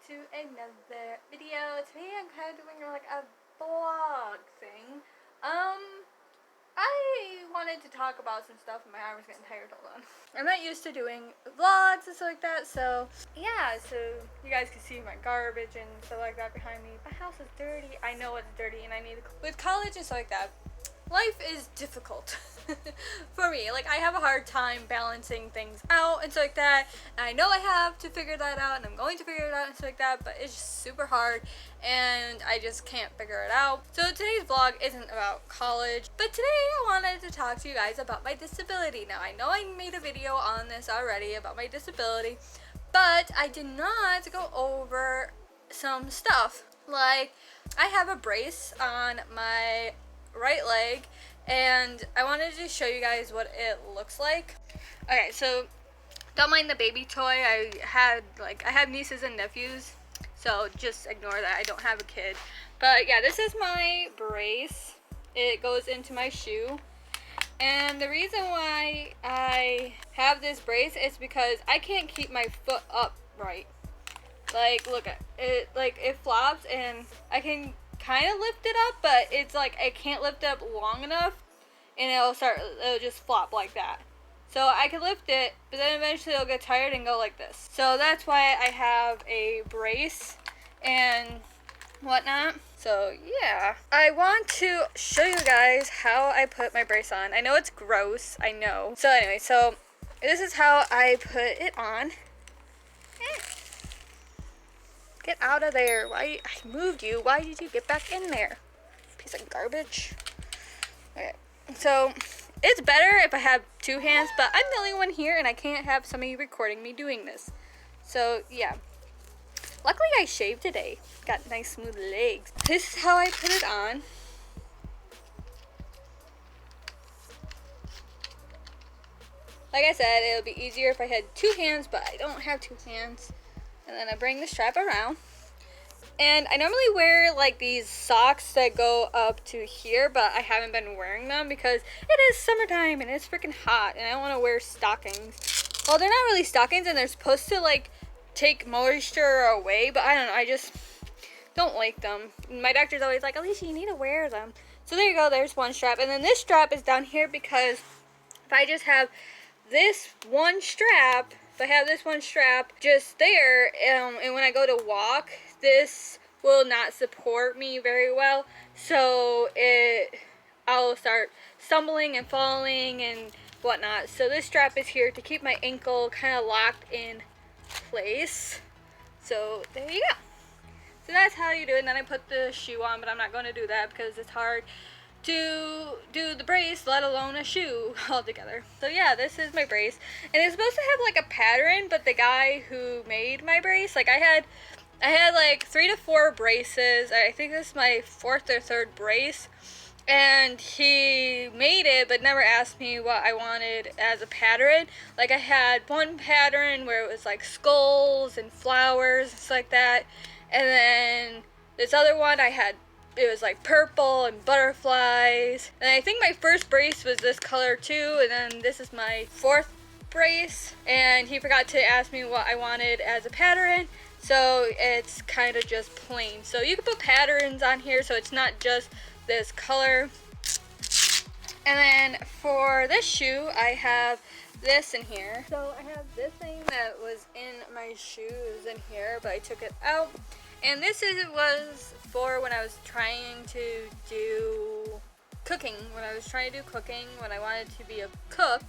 to another video. Today I'm kind of doing like a vlog thing. I wanted to talk about some stuff and my arm was getting tired. Hold on. I'm not used to doing vlogs and stuff like that, so yeah, so you guys can see my garbage and stuff like that behind me. My house is dirty. I know it's dirty and I need to, with college and stuff like that, life is difficult for me. Like, I have a hard time balancing things out and stuff like that. And I know I have to figure that out, and I'm going to figure it out and stuff like that, but it's just super hard, and I just can't figure it out. So today's vlog isn't about college, but today I wanted to talk to you guys about my disability. Now, I know I made a video on this already about my disability, but I did not go over some stuff. Like, I have a brace on my right leg, and I wanted to show you guys what it looks like. Okay, so don't mind the baby toy. I have nieces and nephews, so just ignore that. I don't have a kid. But yeah, this is my brace. It goes into my shoe. And the reason why I have this brace is because I can't keep my foot upright. Like, look at it, like it flops, and I can kind of lift it up, but it's like I can't lift it up long enough, and it'll just flop like that. So I can lift it, but then eventually it'll get tired and go like this. So that's why I have a brace and whatnot. So yeah, I want to show you guys how I put my brace on. I know it's gross, I know. So anyway, so this is how I put it on. Get out of there. Why? I moved you. Why did you get back in there? Piece of garbage. Okay. So, it's better if I have two hands, but I'm the only one here and I can't have somebody recording me doing this. So, yeah. Luckily, I shaved today. Got nice smooth legs. This is how I put it on. Like I said, it would be easier if I had two hands, but I don't have two hands. And then I bring the strap around. And I normally wear like these socks that go up to here, but I haven't been wearing them because it is summertime and it's freaking hot and I don't want to wear stockings. Well, they're not really stockings and they're supposed to like take moisture away, but I don't know, I just don't like them. My doctor's always like, Alicia, you need to wear them. So there you go, there's one strap. And then this strap is down here because if I just have this one strap, if I have this one strap just there, and when I go to walk, this will not support me very well. So I'll start stumbling and falling and whatnot. So this strap is here to keep my ankle kind of locked in place. So there you go. So that's how you do it. And then I put the shoe on, but I'm not going to do that because it's hard to do the brace, let alone a shoe altogether. So yeah, this is my brace, and it's supposed to have like a pattern, but the guy who made my brace, like I had like 3 to 4 braces. I think this is my 4th or 3rd brace, and he made it but never asked me what I wanted as a pattern. Like, I had one pattern where it was like skulls and flowers and stuff like that, and then this other one it was like purple and butterflies. And I think my first brace was this color too. And then this is my 4th brace. And he forgot to ask me what I wanted as a pattern. So it's kind of just plain. So you can put patterns on here so it's not just this color. And then for this shoe, I have this in here. So I have this thing that was in my shoes in here, but I took it out. And this was for when I was trying to do cooking. When I was trying to do cooking, when I wanted to be a cook,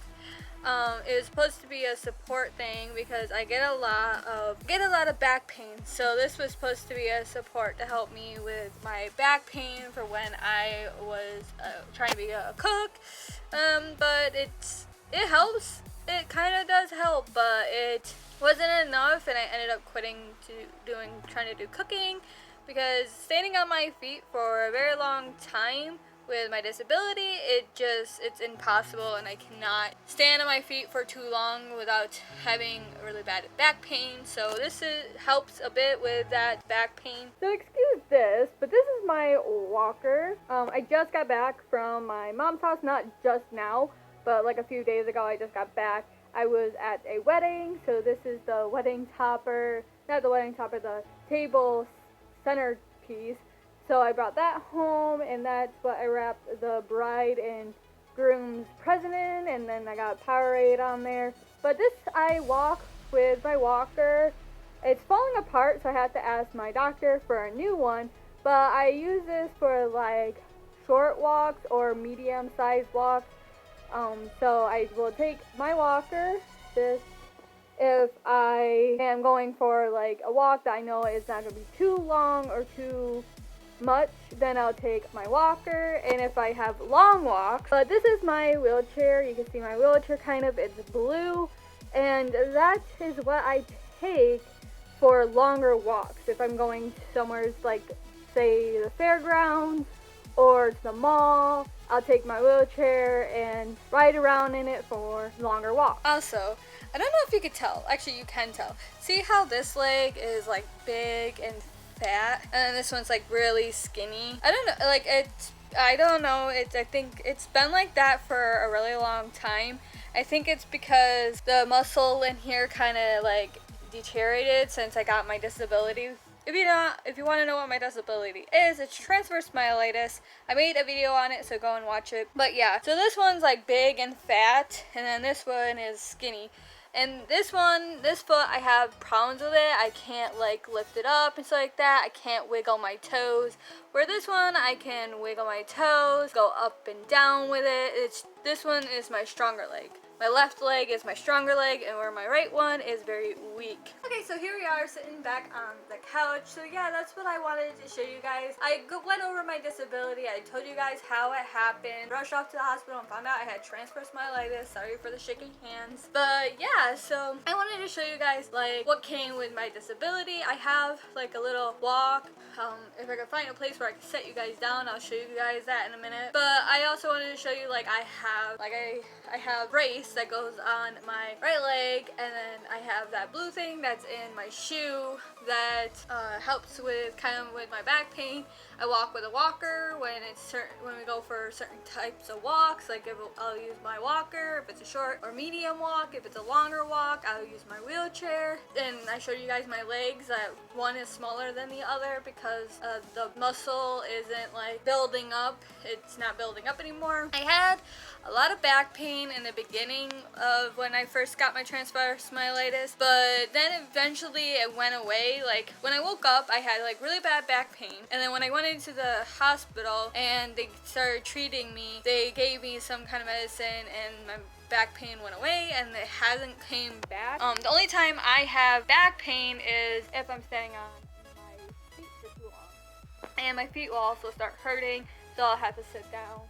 it was supposed to be a support thing because I get a lot of back pain. So this was supposed to be a support to help me with my back pain for when I was trying to be a cook. But it helps. It kind of does help, but it wasn't enough, and I ended up quitting trying to do cooking because standing on my feet for a very long time with my disability, it's impossible, and I cannot stand on my feet for too long without having really bad back pain. So this helps a bit with that back pain. So excuse this, but this is my walker. I just got back from my mom's house, not just now, but like a few days ago I just got back. I was at a wedding, so this is the wedding topper not the wedding top, but the table centerpiece. So I brought that home, and that's what I wrapped the bride and groom's present in, and then I got Powerade on there. But this I walk with my walker. It's falling apart, so I have to ask my doctor for a new one, but I use this for like short walks or medium-sized walks. So I will take my walker, this, if I am going for like a walk that I know is not going to be too long or too much, then I'll take my walker. And if I have long walks, but this is my wheelchair, you can see my wheelchair kind of, it's blue, and that is what I take for longer walks. If I'm going somewhere like, say, the fairgrounds or to the mall, I'll take my wheelchair and ride around in it for longer walks. Also, I don't know if you could tell, actually you can tell. See how this leg is like big and fat, and then this one's like really skinny? I don't know, like I don't know, I think it's been like that for a really long time. I think it's because the muscle in here kind of like deteriorated since I got my disability. If you want to know what my disability is, it's transverse myelitis. I made a video on it, so go and watch it. But yeah, so this one's like big and fat, and then this one is skinny. And this foot, I have problems with it. I can't like lift it up and stuff like that. I can't wiggle my toes. Where this one, I can wiggle my toes, go up and down with it. This one is my stronger leg. My left leg is my stronger leg, and where my right one is very weak. Okay, so here we are sitting back on the couch. So yeah, that's what I wanted to show you guys. I went over my disability. I told you guys how it happened. Rushed off to the hospital and found out I had transverse myelitis. Sorry for the shaking hands. But yeah, so I wanted to show you guys like what came with my disability. I have like a little walk. If I can find a place where I can set you guys down, I'll show you guys that in a minute. But I also wanted to show you like I have brace that goes on my right leg, and then I have that blue thing that's in my shoe that helps with my back pain. I walk with a walker when we go for certain types of walks. Like I'll use my walker if it's a short or medium walk. If it's a longer walk, I'll use my wheelchair. And I showed you guys my legs that one is smaller than the other because the muscle isn't like building up. It's not building up anymore. I had a lot of back pain in the beginning of when I first got my transverse myelitis, but then eventually it went away. Like when I woke up, I had like really bad back pain, and then when I went into the hospital and they started treating me, they gave me some kind of medicine and my back pain went away, and it hasn't came back. The only time I have back pain is if I'm standing on my feet for too long, and my feet will also start hurting, so I'll have to sit down.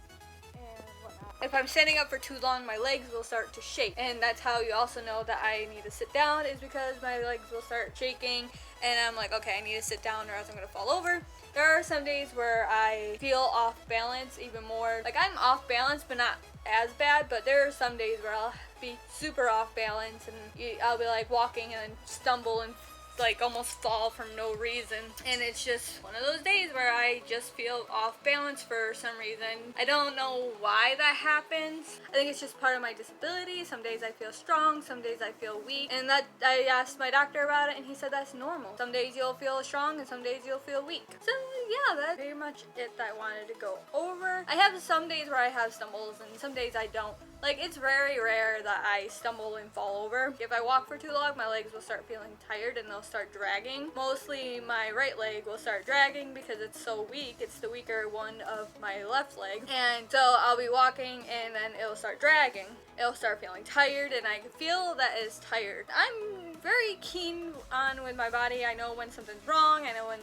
If I'm standing up for too long, my legs will start to shake, and that's how you also know that I need to sit down, is because my legs will start shaking, and I'm like, okay, I need to sit down or else I'm gonna fall over. There are some days where I feel off balance even more. Like I'm off balance, but not as bad, but there are some days where I'll be super off balance, and I'll be like walking and stumble and like almost fall from no reason, and it's just one of those days where I just feel off balance for some reason. I don't know why that happens. I think it's just part of my disability. Some days I feel strong, some days I feel weak, and that I asked my doctor about it, and he said that's normal. Some days you'll feel strong and some days you'll feel weak. So yeah, that's pretty much it that I wanted to go over. I have some days where I have stumbles and some days I don't. Like, it's very rare that I stumble and fall over. If I walk for too long, my legs will start feeling tired and they'll start dragging. Mostly my right leg will start dragging because it's so weak. It's the weaker one of my left leg. And so I'll be walking and then it'll start dragging. It'll start feeling tired, and I can feel that it's tired. I'm very keen on with my body. I know when something's wrong. I know when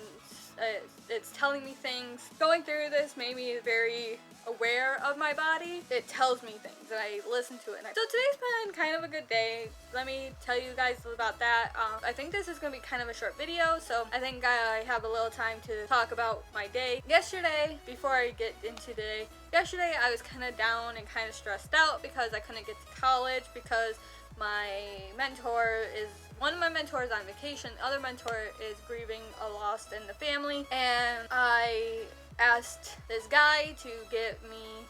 it's telling me things. Going through this made me very aware of my body. It tells me things and I listen to it. So today's been kind of a good day. Let me tell you guys about that. I think this is going to be kind of a short video, so I think I have a little time to talk about my day. Yesterday, before I get into today, yesterday I was kind of down and kind of stressed out because I couldn't get to college because one of my mentors on vacation, the other mentor is grieving a loss in the family, and I asked this guy to get me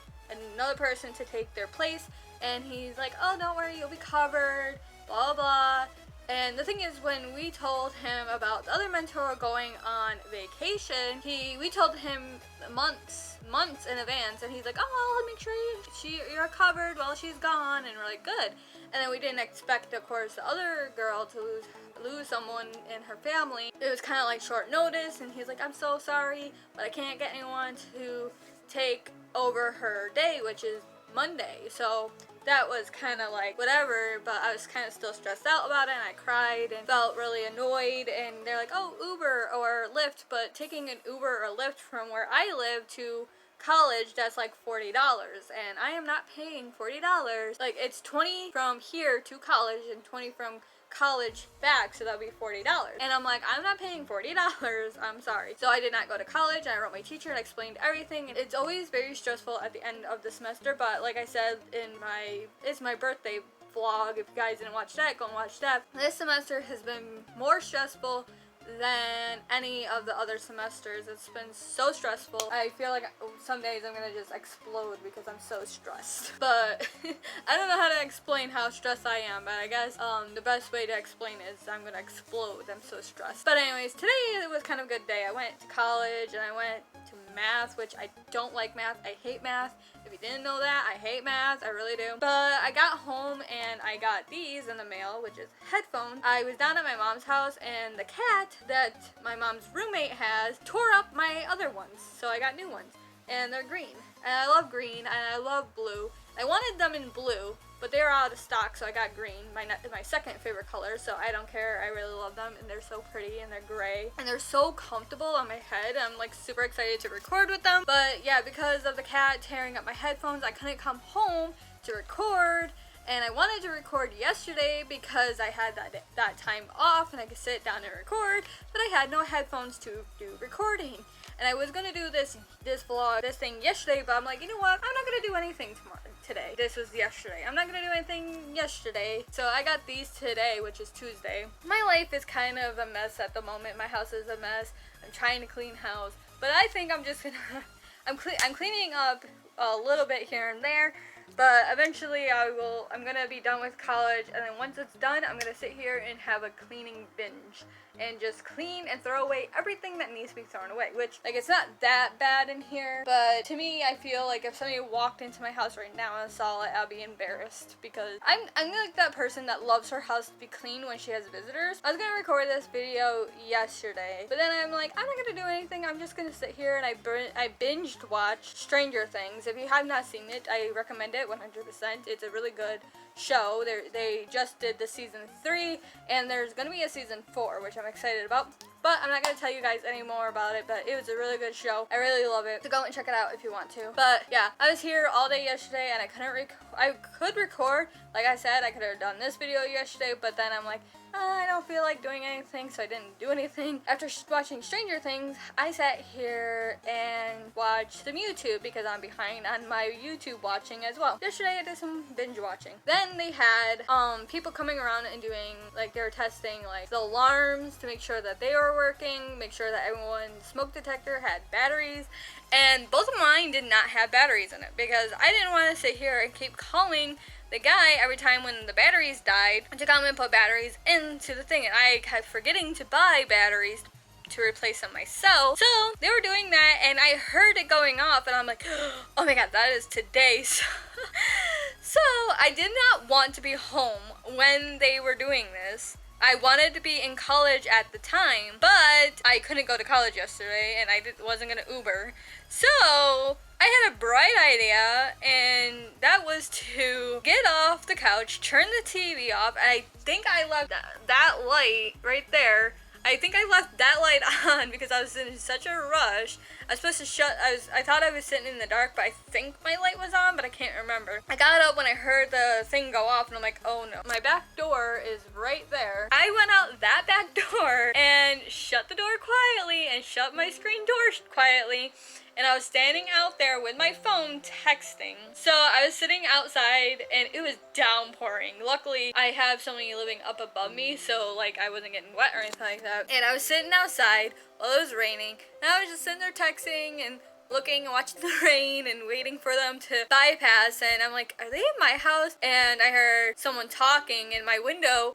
another person to take their place, and he's like, oh, don't worry, you'll be covered, blah blah. And the thing is, when we told him about the other mentor going on vacation, we told him months in advance, and he's like, oh, I'll make sure you're covered while she's gone, and we're like, good. And then we didn't expect, of course, the other girl to lose someone in her family. It was kind of like short notice, and he's like, I'm so sorry, but I can't get anyone to take over her day, which is Monday. So that was kind of like whatever, but I was kind of still stressed out about it, and I cried and felt really annoyed. And they're like, oh, Uber or Lyft, but taking an Uber or Lyft from where I live to college, that's like $40, and I am not paying $40. Like, it's 20 from here to college and 20 from college back, so that would be $40. And I'm like, I'm not paying $40, I'm sorry. So I did not go to college, and I wrote my teacher and explained everything. It's always very stressful at the end of the semester, but like I said in it's my birthday vlog, if you guys didn't watch that, go and watch that. This semester has been more stressful than any of the other semesters. It's been so stressful. I feel like some days I'm gonna just explode because I'm so stressed. But I don't know how to explain how stressed I am, but I guess the best way to explain is I'm gonna explode. I'm so stressed. But anyways, today it was kind of a good day. I went to college and I went to math, which I don't like math. I hate math. If you didn't know that, I hate math. I really do. But I got home and I got these in the mail, which is headphones. I was down at my mom's house, and the cat that my mom's roommate has tore up my other ones. So I got new ones, and they're green. And I love green, and I love blue. I wanted them in blue, but they were out of stock, so I got green, my second favorite color, so I don't care. I really love them, and they're so pretty, and they're gray, and they're so comfortable on my head. I'm like super excited to record with them. But yeah, because of the cat tearing up my headphones, I couldn't come home to record. And I wanted to record yesterday because I had that time off and I could sit down and record, but I had no headphones to do recording. And I was gonna do this vlog, this thing yesterday, but I'm like, you know what? I'm not gonna do anything today. This was yesterday. I'm not gonna do anything yesterday. So I got these today, which is Tuesday. My life is kind of a mess at the moment. My house is a mess. I'm trying to clean house, but I think I'm just gonna, I'm cleaning up a little bit here and there. But eventually I'm gonna be done with college, and then once it's done, I'm gonna sit here and have a cleaning binge and just clean and throw away everything that needs to be thrown away, which, like, it's not that bad in here, but to me, I feel like if somebody walked into my house right now and saw it, I'll be embarrassed, because I'm like that person that loves her house to be clean when she has visitors. I was gonna record this video yesterday, but then I'm like, I'm not gonna do anything. I'm just gonna sit here, and I binged watched Stranger Things. If you have not seen it, I recommend it 100%. It's a really good show. They just did the season 3, and there's gonna be a season 4, which I'm excited about, but I'm not gonna tell you guys any more about it. But it was a really good show. I really love it, so go and check it out if you want to. But yeah, I was here all day yesterday, and I could record. Like I said, I could have done this video yesterday, but then I'm like, I don't feel like doing anything, so I didn't do anything. After watching Stranger Things, I sat here and watched some YouTube because I'm behind on my YouTube watching as well. Yesterday I did some binge watching. Then they had people coming around and doing, like, they were testing like the alarms to make sure that they were working, make sure that everyone's smoke detector had batteries, and both of mine did not have batteries in it because I didn't want to sit here and keep calling the guy every time when the batteries died to come and put batteries into the thing, and I kept forgetting to buy batteries to replace them myself. So they were doing that, and I heard it going off, and I'm like, oh my god, that is today. So I did not want to be home when they were doing this. I wanted to be in college at the time, but I couldn't go to college yesterday, and I wasn't gonna Uber. So I had a bright idea, and that was to get off the couch, turn the TV off, and I think I left that light right there. I think I left that light on because I was in such a rush. I was supposed to I thought I was sitting in the dark, but I think my light was on, but I can't remember. I got up when I heard the thing go off, and I'm like, oh no. My back door is right there. I went out that back door and shut the door quietly and shut my screen door quietly. And I was standing out there with my phone texting. So I was sitting outside, and it was downpouring. Luckily, I have somebody living up above me, so like I wasn't getting wet or anything like that. And I was sitting outside while it was raining, and I was just sitting there texting and looking and watching the rain and waiting for them to bypass, and I'm like, are they in my house? And I heard someone talking, and my window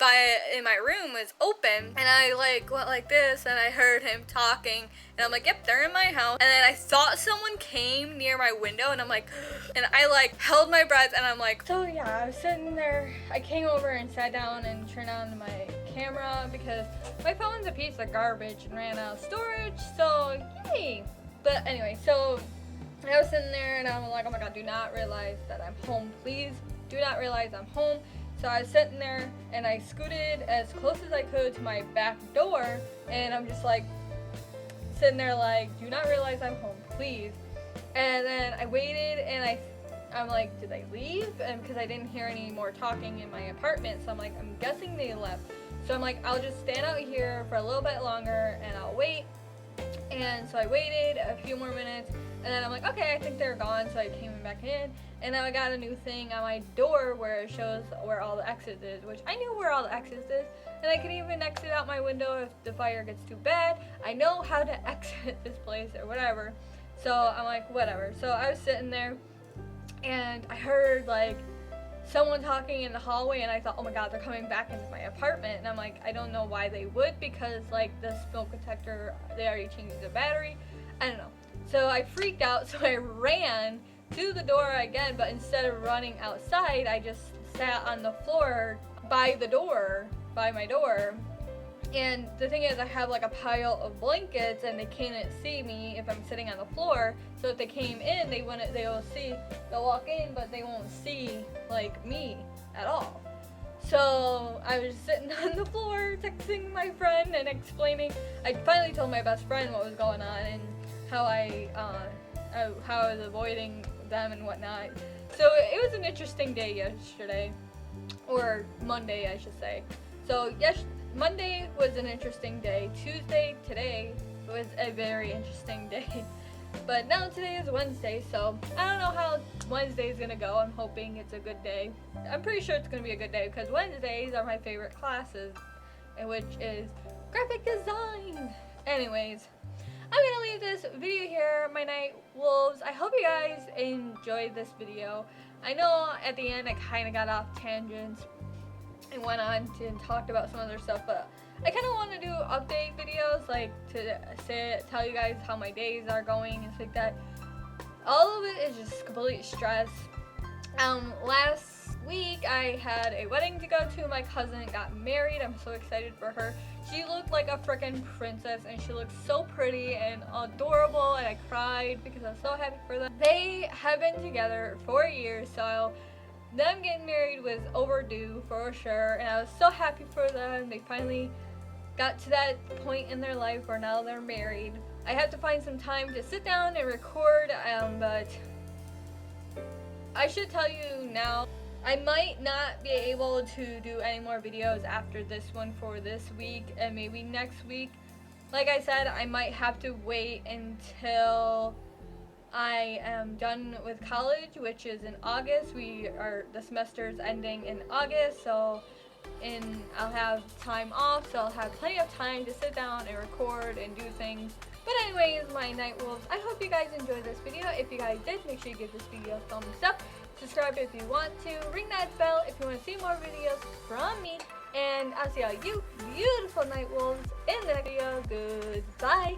in my room was open, and I like went like this, and I heard him talking, and I'm like, yep, they're in my house. And then I thought someone came near my window, and I'm like, and I like held my breath, and I'm like, so yeah, I was sitting there. I came over and sat down and turned on my camera because my phone's a piece of garbage and ran out of storage, so yay. But anyway, so I was sitting there and I'm like, oh my god, do not realize that I'm home. Please do not realize I'm home. So I was sitting there and I scooted as close as I could to my back door, and I'm just like sitting there like, do not realize I'm home, please. And then I waited and I'm like, did they leave? And because I didn't hear any more talking in my apartment, so I'm like, I'm guessing they left. So I'm like, I'll just stand out here for a little bit longer and I'll wait. And so I waited a few more minutes, and then I'm like, okay, I think they're gone, so I came back in, and then I got a new thing on my door where it shows where all the exits is, which I knew where all the exits is, and I can even exit out my window if the fire gets too bad. I know how to exit this place or whatever, so I'm like, whatever. So I was sitting there, and I heard like someone talking in the hallway, and I thought, oh my god, they're coming back into my apartment. And I'm like, I don't know why they would, because like the smoke detector, they already changed the battery. I don't know. So I freaked out, so I ran to the door again, but instead of running outside, I just sat on the floor by my door. And the thing is, I have like a pile of blankets, and they can't see me if I'm sitting on the floor. So if they came in, they'll walk in, but they won't see like me at all. So I was sitting on the floor texting my friend and explaining. I finally told my best friend what was going on and how I was avoiding them and whatnot. So it was an interesting day yesterday, or Monday, I should say. So yes, Monday was an interesting day. Tuesday, today, was a very interesting day. But now today is Wednesday, so I don't know how Wednesday is gonna go. I'm hoping it's a good day. I'm pretty sure it's gonna be a good day because Wednesdays are my favorite classes, which is graphic design. Anyways, I'm gonna leave this video here, my night wolves. I hope you guys enjoyed this video. I know at the end I kind of got off tangents and went on and talked about some other stuff, but I kind of want to do update videos, like to tell you guys how my days are going and stuff like that. All of it is just complete stress. Last week I had a wedding to go to. My cousin got married. I'm so excited for her. She looked like a freaking princess, and she looked so pretty and adorable, and I cried because I was so happy for them. They have been together for years, so them getting married was overdue for sure, and I was so happy for them. They finally got to that point in their life where now they're married. I have to find some time to sit down and record, but I should tell you now, I might not be able to do any more videos after this one for this week, and maybe next week. Like I said, I might have to wait until I am done with college, which is in August. The semester's ending in August, so I'll have time off, so I'll have plenty of time to sit down and record and do things. But anyways, my night wolves, I hope you guys enjoyed this video. If you guys did, make sure you give this video a thumbs up. Subscribe if you want to. Ring that bell if you want to see more videos from me. And I'll see all you beautiful night wolves in the next video. Goodbye.